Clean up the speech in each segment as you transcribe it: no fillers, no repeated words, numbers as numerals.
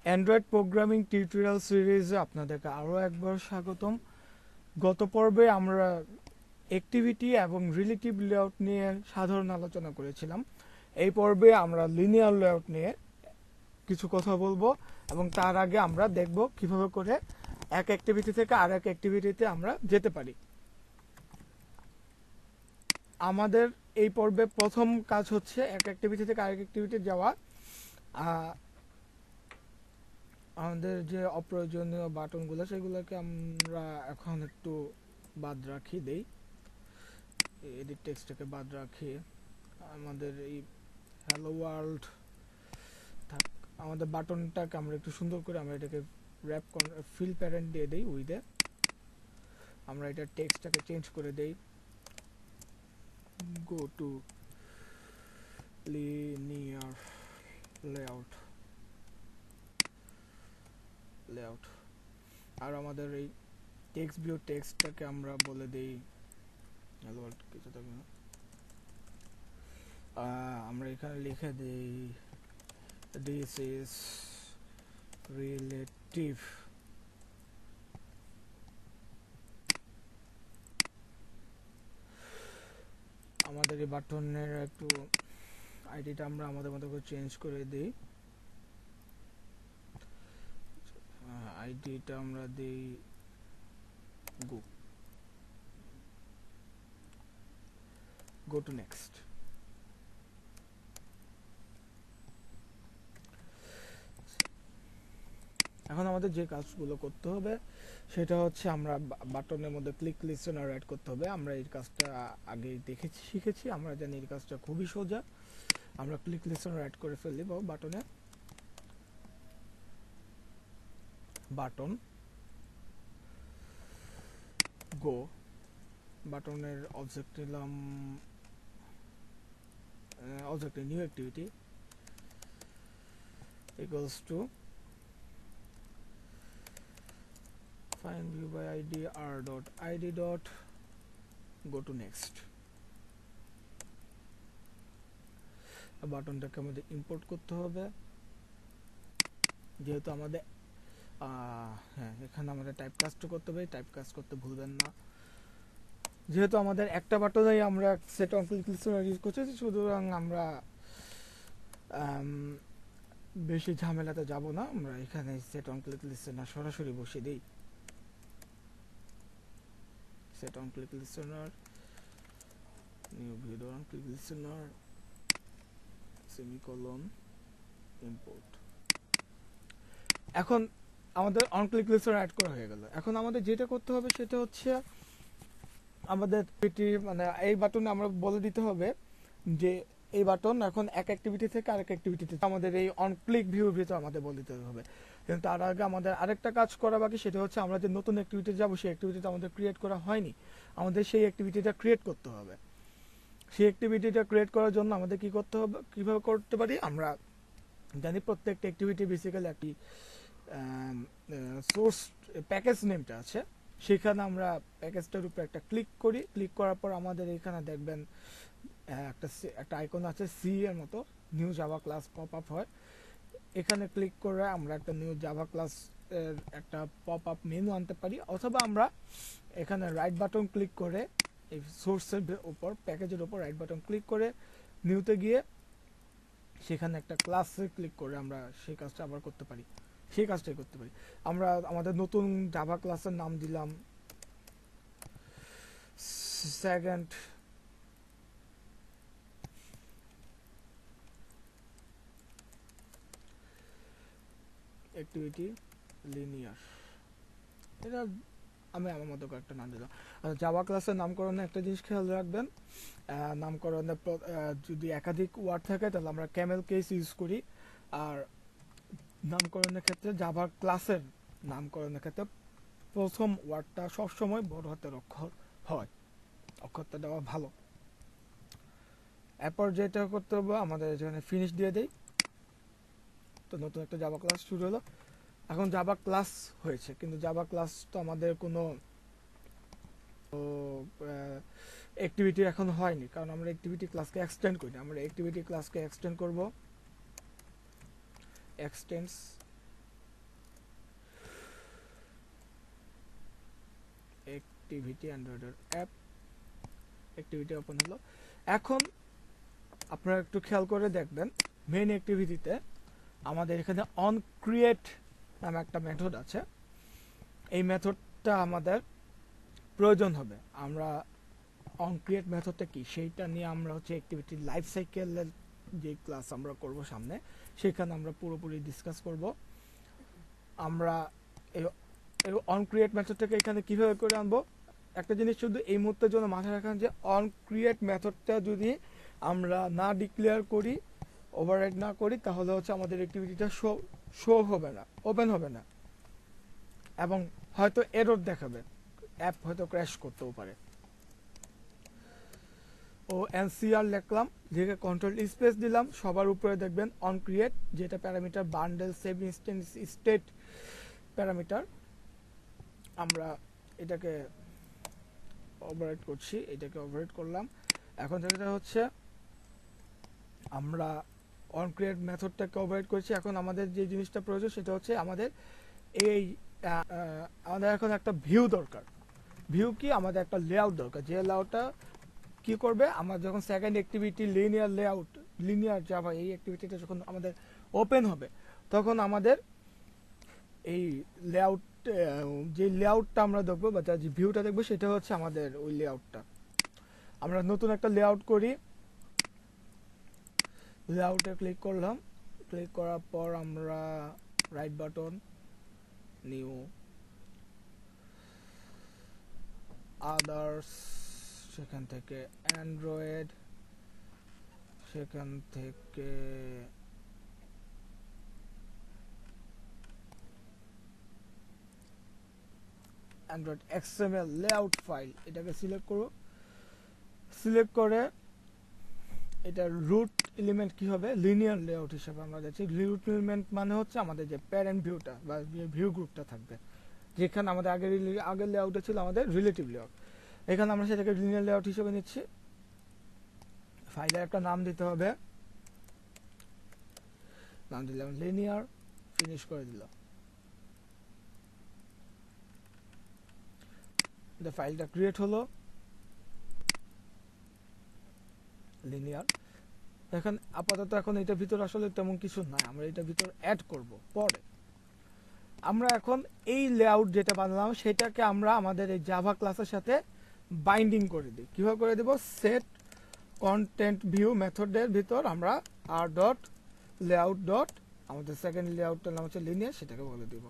Android programming tutorial সিরিজে আপনাদেরকে আরও একবার স্বাগতম। গত পর্বে আমরা অ্যাক্টিভিটি এবং রিলেটিভ লেআউট নিয়ে সাধারণ আলোচনা করেছিলাম। এই পর্বে আমরা লিনিয়ার লেআউট নিয়ে কিছু কথা বলবো এবং তার আগে আমরা দেখব কিভাবে করে এক অ্যাক্টিভিটি থেকে আর এক অ্যাক্টিভিটিতে আমরা যেতে পারি। আমাদের এই পর্বে প্রথম কাজ হচ্ছে এক অ্যাক্টিভিটি থেকে আরেক অ্যাক্টিভিটি যাওয়া। আমাদের যে অপ্রয়োজনীয় বাটনগুলো সেগুলোকে আমরা এখন একটু বাদ রাখি দেই, এডিট টেক্সটটাকে বাদ রাখি। আমাদের এই হ্যালো ওয়ার্ল্ড থাক, আমাদের বাটনটাকে আমরা একটু সুন্দর করে আমরা এটাকে র্যাপ ফিল প্যারেন্ট দিয়ে দেই উইথে। আমরা এটা টেক্সটটাকে চেঞ্জ করে দেই, go to linear layout layout. আর আমাদের এই টেক্সট ভিউ টেক্সটটাকে আমরা বলে দেই হ্যালো ওয়ার্ল্ড কিছু থাকবে না, আমরা এখানে লিখে দেই দিস ইজ রিলেটিভ। আমাদের এই বাটনের একটু আইডিটা আমরা আমাদের মতো করে চেঞ্জ করে দিই। আইডিটা আমরা দিই গো টু নেক্সট। এখন আমাদের যে কাজগুলো করতে হবে সেটা হচ্ছে আমরা বাটনের মধ্যে ক্লিক লিসেনার অ্যাড করতে হবে। আমরা এই কাজটা আগে দেখেছি, শিখেছি, আমরা জানি এই কাজটা খুবই সোজা। আমরা ক্লিক লিসেনার অ্যাড করে ফেলি বাটনে। বাটন গো, বাটনের অবজেক্ট নিলাম, object new activity equals to find view by id r dot id dot go to next। বাটনটাকে আমাদের ইম্পোর্ট করতে হবে, যেহেতু আমাদের হ্যাঁ এখানে আমাদের টাইপ কাস্ট করতে হবে। টাইপ কাস্ট করতে ভুলবেন না, যেহেতু আমাদের একটা বাটনেই আমরা set on click listener use করছি, সুতরাং আমরা বেশি ঝামেলাতে যাব না। আমরা এখানে সেট অন ক্লিক লিসেনার সরাসরি বসিয়ে দিই। Set on click listener, new video on click listener, semicolon, import. এখন আমাদের অন ক্লিক লিসেনার অ্যাড করা হয়ে গেল। এখন আমাদের যেটা করতে হবে সেটা হচ্ছে আমাদের মানে এই বাটনে আমরা বলে দিতে হবে যে এই বাটন এখন এক অ্যাক্টিভিটি থেকে আরেক অ্যাক্টিভিটিতে আমাদের এই অন ক্লিক ভিউর ভিতরে আমাদের বলে দিতে হবে। কিন্তু তার আগে আমাদের আরেকটা কাজ করা বাকি, সেটা হচ্ছে আমরা যে নতুন অ্যাক্টিভিটি যাব সেই অ্যাক্টিভিটিটা আমাদের ক্রিয়েট করা হয়নি, আমাদের সেই অ্যাক্টিভিটিটা ক্রিয়েট করতে হবে। সেই অ্যাক্টিভিটিটা ক্রিয়েট করার জন্য আমাদের কি করতে হবে, কিভাবে করতে পারি? আমরা জানি প্রত্যেকটা অ্যাক্টিভিটি বেসিক্যালি একটি সোর্স প্যাকেজ নেমটা আছে, সেখানে আমরা প্যাকেজটার উপরে একটা ক্লিক করি। ক্লিক করার পর আমাদের এখানে দেখবেন একটা আইকন আছে সি এর মতো, new Java class pop up হয়। এখানে ক্লিক করে আমরা একটা নিউ জাভা ক্লাস এর একটা পপ আপ মেনু আনতে পারি, অথবা আমরা এখানে রাইট বাটন ক্লিক করে এই সোর্সের উপর প্যাকেজের উপর রাইট বাটন ক্লিক করে নিউতে গিয়ে সেখানে একটা ক্লাসে ক্লিক করে আমরা সেই কাজটা আবার করতে পারি, সেই কাজটাই করতে পারি। আমরা আমাদের নতুন জাভা ক্লাসের নাম দিলাম সেকেন্ড অ্যাক্টিভিটি লিনিয়ার। এটা আমি আমার মতো করে একটা নাম দিলাম। আর জাভা ক্লাসের নামকরণে একটা জিনিস খেয়াল রাখবেন, নামকরণে যদি একাধিক ওয়ার্ড থাকে তাহলে আমরা ক্যামেল কেস ইউজ করি। আর নামকরণের ক্ষেত্রে জাভা ক্লাসের নামকরণের ক্ষেত্রে প্রথম ওয়ার্ডটা সবসময় বড় হাতের অক্ষর হয়, অক্ষরটা দেওয়া ভালো। এরপর যেটা করতে হবে আমাদের এখানে ফিনিশ দিয়ে দেই, তো নতুন একটা জাভা ক্লাস শুরু হলো। এখন জাভা ক্লাস হয়েছে, কিন্তু জাভা ক্লাস তো আমাদের কোনো অ্যাক্টিভিটি এখন হয়নি, কারণ আমরা অ্যাক্টিভিটি ক্লাসকে এক্সটেন্ড করি। আমরা অ্যাক্টিভিটি ক্লাসকে এক্সটেন্ড করব, এক্সটেন্স অ্যাক্টিভিটি অ্যান্ড্রয়েডের অ্যাপ অ্যাক্টিভিটি ওপেন হলো। এখন আপনারা একটু খেয়াল করে দেখবেন মেইন অ্যাক্টিভিটিতে আমাদের এখানে অন ক্রিয়েট নামে একটা মেথড আছে। এই মেথডটা আমাদের প্রয়োজন হবে। আমরা অন ক্রিয়েট মেথডটা কি সেইটা নিয়ে আমরা হচ্ছে অ্যাক্টিভিটি লাইফ সাইকেলের যে ক্লাস আমরা করব সামনে, সেখানে আমরা পুরোপুরি ডিসকাস করব। আমরা এই অন ক্রিয়েট মেথডটাকে এখানে কিভাবে করে আনবো, একটা জিনিস শুধু এই মুহূর্তের জন্য মাথায় রাখেন যে অন ক্রিয়েট মেথডটা যদি আমরা না ডিক্লেয়ার করি, ওভাররাইড না করি, তাহলে হচ্ছে আমাদের অ্যাক্টিভিটিটা শো হবে না, ওপেন হবে না, এবং হয়তো এরর দেখাবে, অ্যাপ হয়তো ক্র্যাশ করতেও পারে। ও এনসিআর লিখলাম, লিখে কন্ট্রোল স্পেস দিলাম, সবার উপরে দেখবেন অন ক্রিয়েট, যেটা parameter bundle save instance state parameter. আমরা এটাকে ওভাররাইড করছি, এটাকে ওভাররাইড করলাম। এখন যেটা হচ্ছে আমরা অন ক্রিয়েট মেথডটাকে ওভাররাইড করেছি। এখন আমাদের যে জিনিসটা প্রয়োজন সেটা হচ্ছে আমাদের এই আমাদের এখন একটা ভিউ দরকার। ভিউ কি, আমাদের একটা লেআউট দরকার, যে লেআউটটা কি করবে, আমার যখন second activity linear layout, linear Java এই অ্যাক্টিভিটিটা যখন আমাদের ওপেন হবে, তখন আমাদের এই লেআউট, যে লেআউটটা আমরা দেখবো বা যে ভিউটা দেখবো, সেটা হচ্ছে আমাদের ওই লেআউটটা। আমরা নতুন একটা লেআউট করি, লেআউটে ক্লিক করলাম, ক্লিক করার পর আমরা রাইট বাটন, নিউ, আদার্স, সেখান থেকে অ্যান্ড্রয়েড, সেখান থেকে অ্যান্ড্রয়েড এক্সএমএল লেআউট ফাইল, এটাকে সিলেক্ট করো। সিলেক্ট করে এটা রুট এলিমেন্ট কি হবে, লিনিয়ার লেআউট হিসেবে আমরা যাচ্ছি। রুট এলিমেন্ট মানে হচ্ছে আমাদের যে প্যারেন্ট ভিউটা বা ভিউ গ্রুপটা থাকবে, যেখানে আমাদের আগের লেআউটে ছিল আমাদের রিলেটিভ লেআউট, এখানে আমরা সেটাকে লিনিয়ার লেআউট হিসেবে নিচ্ছি। ফাইলের একটা নাম দিতে হবে, নাম দিলাম লিনিয়ার, ফিনিশ করে দিলাম। ফাইলটা ক্রিয়েট হলো লিনিয়ার। এখন আপাতত এখন এটার ভিতর আসলে তেমন কিছু নাই, আমরা এটার ভিতর অ্যাড করব পরে। আমরা এখন এই লেআউট যেটা বানালাম সেটাকে আমরা আমাদের এই জাভা ক্লাসের সাথে বাইন্ডিং করে দিই। কিভাবে করে দেব, সেট কন্টেন্ট ভিউ মেথডের ভিতর আমরা আর ডট লেআউট ডট, আমাদের সেকেন্ড লেআউটটার নাম হচ্ছে লিনিয়ার, সেটাকে বলে দিব।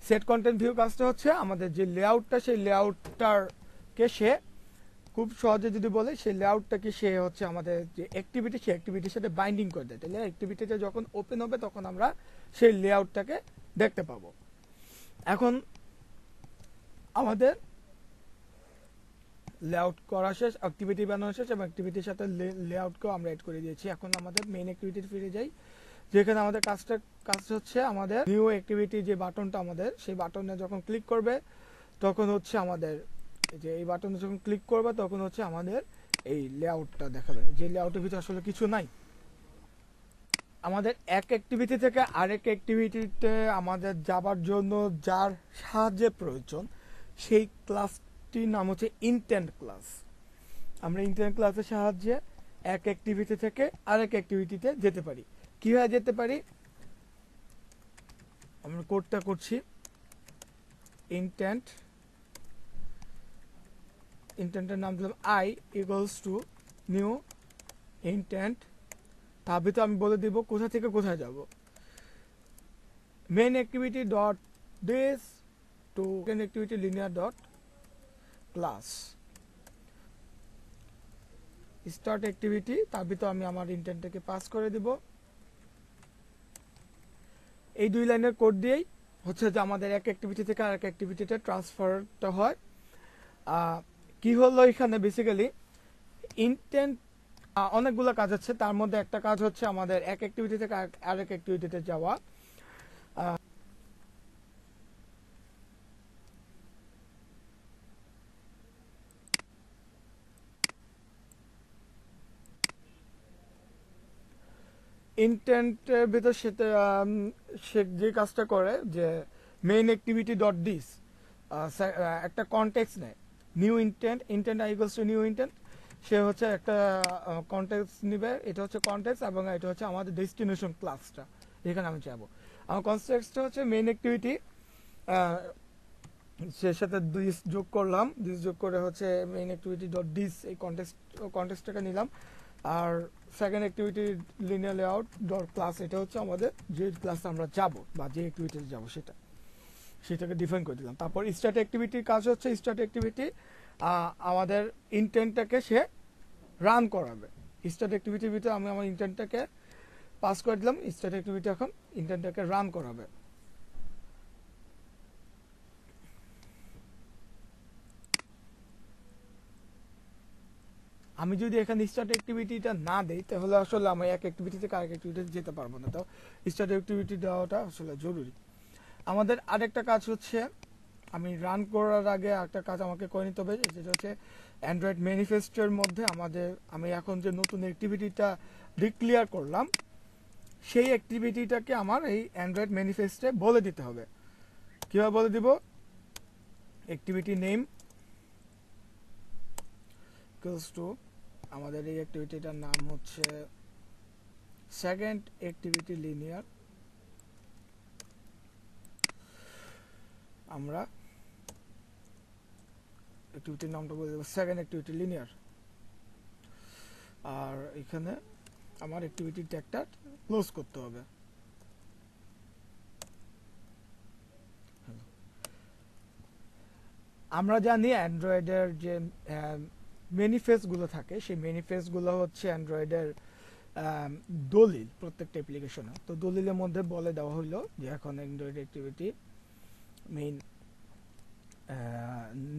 সেট কন্টেন্ট ভিউ কাজটা হচ্ছে আমাদের যে লেআউটটা, সেই লেআউটটারকে সে খুব সহজে যদি বলে, সেই লেআউটটাকে সে হচ্ছে আমাদের যে অ্যাক্টিভিটি, সেই অ্যাক্টিভিটির সাথে বাইন্ডিং করে দেয়। তাহলে অ্যাক্টিভিটিটা যখন ওপেন হবে তখন আমরা সেই লেআউটটাকে দেখতে পাবো। এখন আমাদের লেআউট করা শেষ, অ্যাক্টিভিটি বানানো শেষ, এবং অ্যাক্টিভিটির সাথে লেআউটকেও আমরা এড করে দিয়েছি। এখন আমাদের মেইন অ্যাক্টিভিটি ফিরে যাই, যেখানে আমাদের কাজটা হচ্ছে আমাদের নিউ অ্যাক্টিভিটি যে বাটনটা, আমাদের সেই বাটনে যখন ক্লিক করবে তখন হচ্ছে আমাদের যে এই বাটনে যখন ক্লিক করবে তখন হচ্ছে আমাদের এই লেআউটটা দেখাবে, যে লেআউটের ভিতরে আসলে কিছু নাই। আমাদের এক অ্যাক্টিভিটি থেকে আরেক অ্যাক্টিভিটিতে আমাদের যাবার জন্য যার সাহায্যের প্রয়োজন, সেই ক্লাসটির নাম হচ্ছে ইনটেন্ট ক্লাস। আমরা ইনটেন্ট ক্লাসের সাহায্যে এক অ্যাক্টিভিটি থেকে আরেক অ্যাক্টিভিটিতে যেতে পারি। কিভাবে যেতে পারি, আমরা কোডটা করছি, ইনটেন্টের নাম দিলাম I equals to new intent, তার ভিতরে আমি বলে দিব কোথা থেকে কোথায় যাব। Main activity dot this to activity linear dot class, start activity, তার ভিতরে আমি আমার ইনটেন্টটাকে পাস করে দিব। এই দুই লাইনের কোড দিয়েই হচ্ছে যে আমাদের এক অ্যাক্টিভিটি থেকে আরেক অ্যাক্টিভিটিতে ট্রান্সফারটা হয়। কি হলো এখানে, বেসিক্যালি ইনটেন্ট অনেকগুলো কাজ আছে, তার মধ্যে একটা কাজ হচ্ছে আমাদের এক অ্যাক্টিভিটি থেকে আরেক অ্যাক্টিভিটিতে যাওয়া। ইনটেন্টের ভিতর সেটা সে যে কাজটা করে যে মেইন অ্যাক্টিভিটি ডট দিস একটা কনটেক্সট নেয়, new intent, intent equals to new intent. সে হচ্ছে একটা কনটেক্সট নিবে, এটা হচ্ছে কনটেক্সট এবং এটা হচ্ছে আমাদের ডেস্টিনেশন ক্লাসটা, এখানে আমি যাবো। আমার কনটেক্সটটা হচ্ছে মেইন অ্যাক্টিভিটি, সে সাথে দিস যোগ করলাম, দিস যোগ করে হচ্ছে মেইন অ্যাক্টিভিটি ডট দিস, এই কনটেক্সটটাকে নিলাম। আর second activity linear layout dot class, এটা হচ্ছে আমাদের যে ক্লাসে আমরা যাব বা যে অ্যাক্টিভিটিতে যাব সেটাকে ডিফাইন করে দিলাম। তারপর স্টার্ট অ্যাক্টিভিটির কাজ হচ্ছে, স্টার্ট অ্যাক্টিভিটি আমাদের ইন্টেন্টটাকে সে রান করাবে। স্টার্ট অ্যাক্টিভিটির ভিতরে আমি আমার ইন্টেন্টটাকে পাস করে দিলাম, স্টার্ট অ্যাক্টিভিটি এখন ইন্টেন্টটাকে রান করাবে। আমি যদি এখানে স্টার্ট অ্যাক্টিভিটিটা না দেই তাহলে আসলে আমি এক অ্যাক্টিভিটি থেকে আরেক অ্যাক্টিভিটিতে যেতে পারবো না, তো স্টার্ট অ্যাক্টিভিটি দেওয়াটা আসলে জরুরি। আমাদের আরেকটা কাজ হচ্ছে, আমি রান করার আগে একটা কাজ আমাকে করে নিতে হবে, যেটা হচ্ছে অ্যান্ড্রয়েড ম্যানিফেস্টোর মধ্যে আমি এখন যে নতুন অ্যাক্টিভিটিটা ডিক্লেয়ার করলাম সেই অ্যাক্টিভিটিটাকে আমার এই অ্যান্ড্রয়েড ম্যানিফেস্টে বলে দিতে হবে। কীভাবে বলে দিব? অ্যাক্টিভিটি নেম ইকুয়ালস টু, আমাদের এই অ্যাক্টিভিটিটার নাম হচ্ছে সেকেন্ড অ্যাক্টিভিটি লিনিয়ার। আমরা অ্যাক্টিভিটির নামটা বলে দেবো সেকেন্ড অ্যাক্টিভিটি লিনিয়ার। আর এখানে আমার অ্যাক্টিভিটি ট্যাগটা ক্লোজ করতে হবে। আমরা জানি অ্যান্ড্রয়েডের যে ম্যানিফেস্টগুলো থাকে সেই ম্যানিফেস্টগুলো হচ্ছে অ্যান্ড্রয়েডের দলিল প্রত্যেকটা অ্যাপ্লিকেশনে। তো দলিলের মধ্যে বলে দেওয়া হলো যে এখন অ্যান্ড্রয়েড অ্যাক্টিভিটি মেইন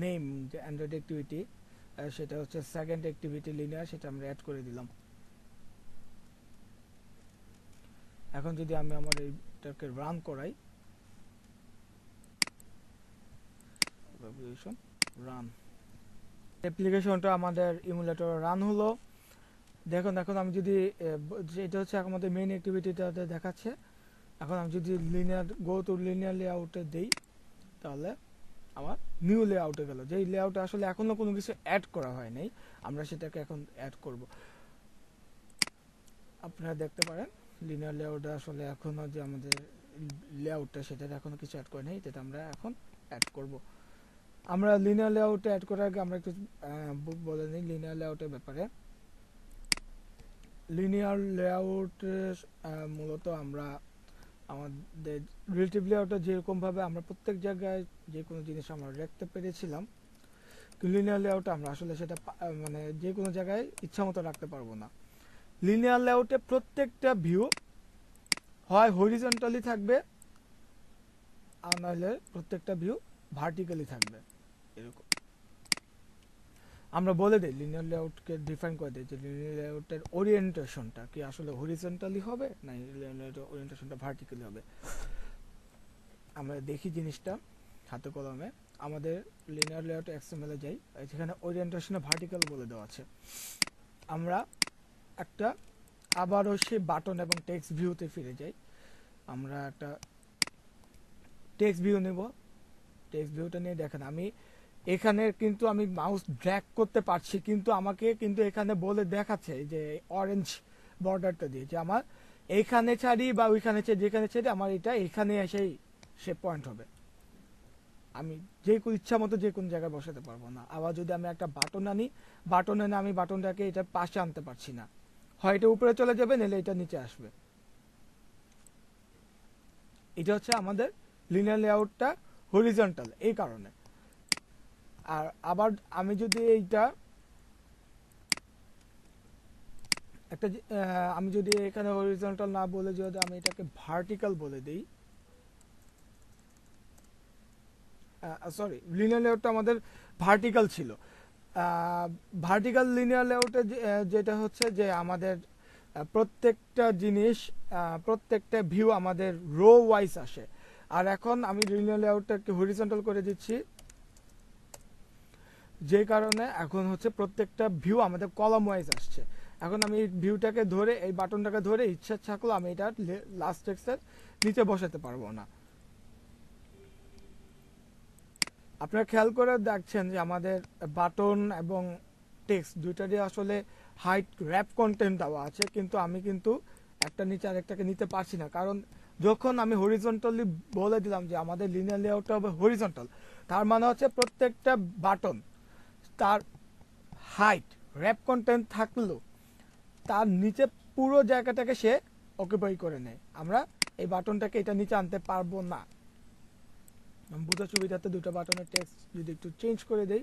নেম, যে অ্যান্ড্রয়েড অ্যাক্টিভিটি সেটা হচ্ছে সেকেন্ড অ্যাক্টিভিটি লিনিয়ার, সেটা আমরা অ্যাড করে দিলাম। এখন যদি আমি আমার এইটাকে রান করাই, রান, অ্যাপ্লিকেশনটা আমাদের ইমুলেটর রান হলো। দেখুন এখন আমি যদি এটা হচ্ছে আমাদের মেইন অ্যাক্টিভিটিটাতে দেখাচ্ছে। এখন আমি যদি লিনিয়ার গো টু লিনিয়ার লেআউটে দেই তাহলে আমার নিউ লেআউটে গেল, যেই লেআউটে আসলে এখনো কোনো কিছু অ্যাড করা হয় নাই, আমরা সেটাকে এখন অ্যাড করব। আপনারা দেখতে পারেন লিনিয়ার লেআউটে আসলে এখনো যে আমাদের লেআউটটা সেটাতে এখনো কিছু অ্যাড করে নেই, যেটা আমরা এখন অ্যাড করব। আমরা লিনিয়ার লেআউটে অ্যাড করার আগে আমরা একটু বলে নিই লিনিয়ার লেআউটের ব্যাপারে। লিনিয়ার লেআউটে মূলত আমরা আমাদের রিলেটিভ লেআউটে যেরকমভাবে আমরা প্রত্যেক জায়গায় যে কোনো জিনিস আমরা রাখতে পেরেছিলাম, লিনিয়ার লেআউটে আমরা আসলে সেটা মানে যে কোনো জায়গায় ইচ্ছা মতো রাখতে পারবো না। লিনিয়ার লেআউটে প্রত্যেকটা ভিউ হয় হরিজন্টালি থাকবে আর নাহলে প্রত্যেকটা ভিউ ভার্টিক্যালি থাকবে, এরকম। আমরা বলে দিই লিনিয়ার লেআউটকে ডিফাইন করে দিই যে লিনিয়ার লেআউটের ওরিয়েন্টেশনটা কি আসলে হরিজন্টালি হবে না লিনিয়ার ওরিয়েন্টেশনটা ভার্টিক্যালি হবে। আমরা দেখি জিনিসটা হাতে কলমে। আমাদের লিনিয়ার লেআউট এক্সএমএল এ যাই, যেখানে ওরিয়েন্টেশনে ভার্টিক্যাল বলে দেওয়া আছে। আমরা একটা আবারও সেই বাটন এবং টেক্সট ভিউতে ফিরে যাই। আমরা একটা টেক্সট ভিউ নেব। টেক্সট ভিউটা নিয়ে দেখেন আমি এখানে কিন্তু আমি মাউস ড্র্যাগ করতে পারছি, কিন্তু আমাকে কিন্তু এখানে বলে দেখাচ্ছে যে অরেঞ্জ বর্ডারটা দিয়ে যে আমার এইখানে ছাড়ি বা ওইখানে ছাড়ি, যেখানে ছাড়ি আমার এটা এখানে এসেই সে পয়েন্ট হবে। আমি যে কোনো ইচ্ছা মতো যে কোনো জায়গায় বসাতে পারবো না। আবার যদি আমি একটা বাটন আনি, বাটন এনে আমি বাটনটাকে এটা পাশে আনতে পারছি না, হয় এটা উপরে চলে যাবে নাহলে এটা নিচে আসবে। এটা হচ্ছে আমাদের লিনিয়ার লেআউটটা হরিজন্টাল এই কারণে। আর আবার আমি যদি এইটা একটা আমি যদি এখানে হরিজন্টাল না বলে যদি আমি এটাকে ভার্টিক্যাল বলে দিই, সরি লিনিয়ার লেআউটটা আমাদের ভার্টিক্যাল ছিল। ভার্টিক্যাল লিনিয়ার লেআউটে যেটা হচ্ছে যে আমাদের প্রত্যেকটা জিনিস প্রত্যেকটা ভিউ আমাদের রো ওয়াইজ আসে। আর এখন আমি লিনিয়ার লেআউটটাকে হরিজন্টাল করে দিচ্ছি, যে কারণে এখন হচ্ছে প্রত্যেকটা ভিউ আমাদের কলাম ওয়াইজ আসছে। এখন আমি এই ভিউটাকে ধরে এই বাটনটাকে ধরে ইচ্ছা থাকলো আমি এটা লাস্ট টেক্সটের নিচে বসাতে পারবো না। আপনারা খেয়াল করে দেখছেন যে আমাদের বাটন এবং টেক্সট দুইটারই আসলে হাইট র্যাপ কন্টেন্ট দেওয়া আছে, কিন্তু আমি কিন্তু একটা নিচে আরেকটাকে নিতে পারছি না, কারণ যখন আমি হরিজন্টালি বলে দিলাম যে আমাদের লিনিয়ার লেআউটটা হবে হরিজন্টাল, তার মানে হচ্ছে প্রত্যেকটা বাটন তার হাইট র্যাপ কন্টেন্ট থাকলেও তার নিচে পুরো জায়গাটাকে সে অকুপাই করে নেয়। আমরা এই বাটনটাকে এটা নিচে আনতে পারবো না। বোঝার সুবিধাতে দুটো বাটনের টেক্সট যদি একটু চেঞ্জ করে দেই,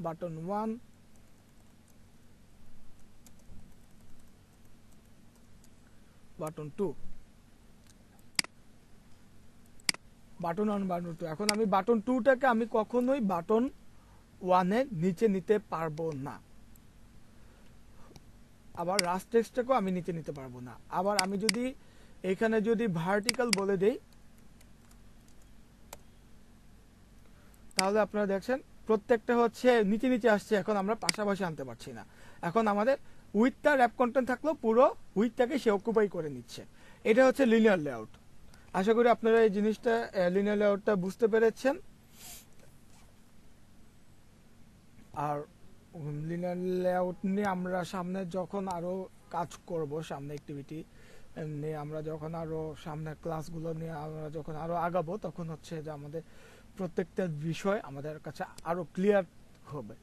বাটন 1, বাটন 2, বাটন 1, বাটন 2। এখন আমি বাটন 2টাকে আমি কখনোই বাটন 1 এর নিচে নিতে পারবো না। আবার রাস্ট টেক্সটটাকেও আমি নিচে নিতে পারবো না। আবার আমি যদি এখানে যদি ভার্টিক্যাল বলে দেই, তাহলে আপনারা দেখছেন প্রত্যেকটা হচ্ছে নিচে নিচে আসছে, এখন আমরা পাশাপাশি আনতে পারছি না। এখন আমাদের উইথটা র্যাপ কন্টেন্ট থাকলেও পুরো উইথটাকে সে অকুপাই করে নিচ্ছে। এটা হচ্ছে লিনিয়ার লেআউট। আশা করি আপনারা এই জিনিসটা লিনিয়ার লেআউটটা বুঝতে পেরেছেন। আর লিনিয়ার লেআউট নিয়ে আমরা সামনে যখন আরো কাজ করব, সামনে অ্যাক্টিভিটি নিয়ে আমরা যখন আরো সামনের ক্লাসগুলো নিয়ে আমরা যখন আরো আগাবো, তখন হচ্ছে যে আমাদের প্রত্যেকটা বিষয় আমাদের কাছে আরো ক্লিয়ার হবে।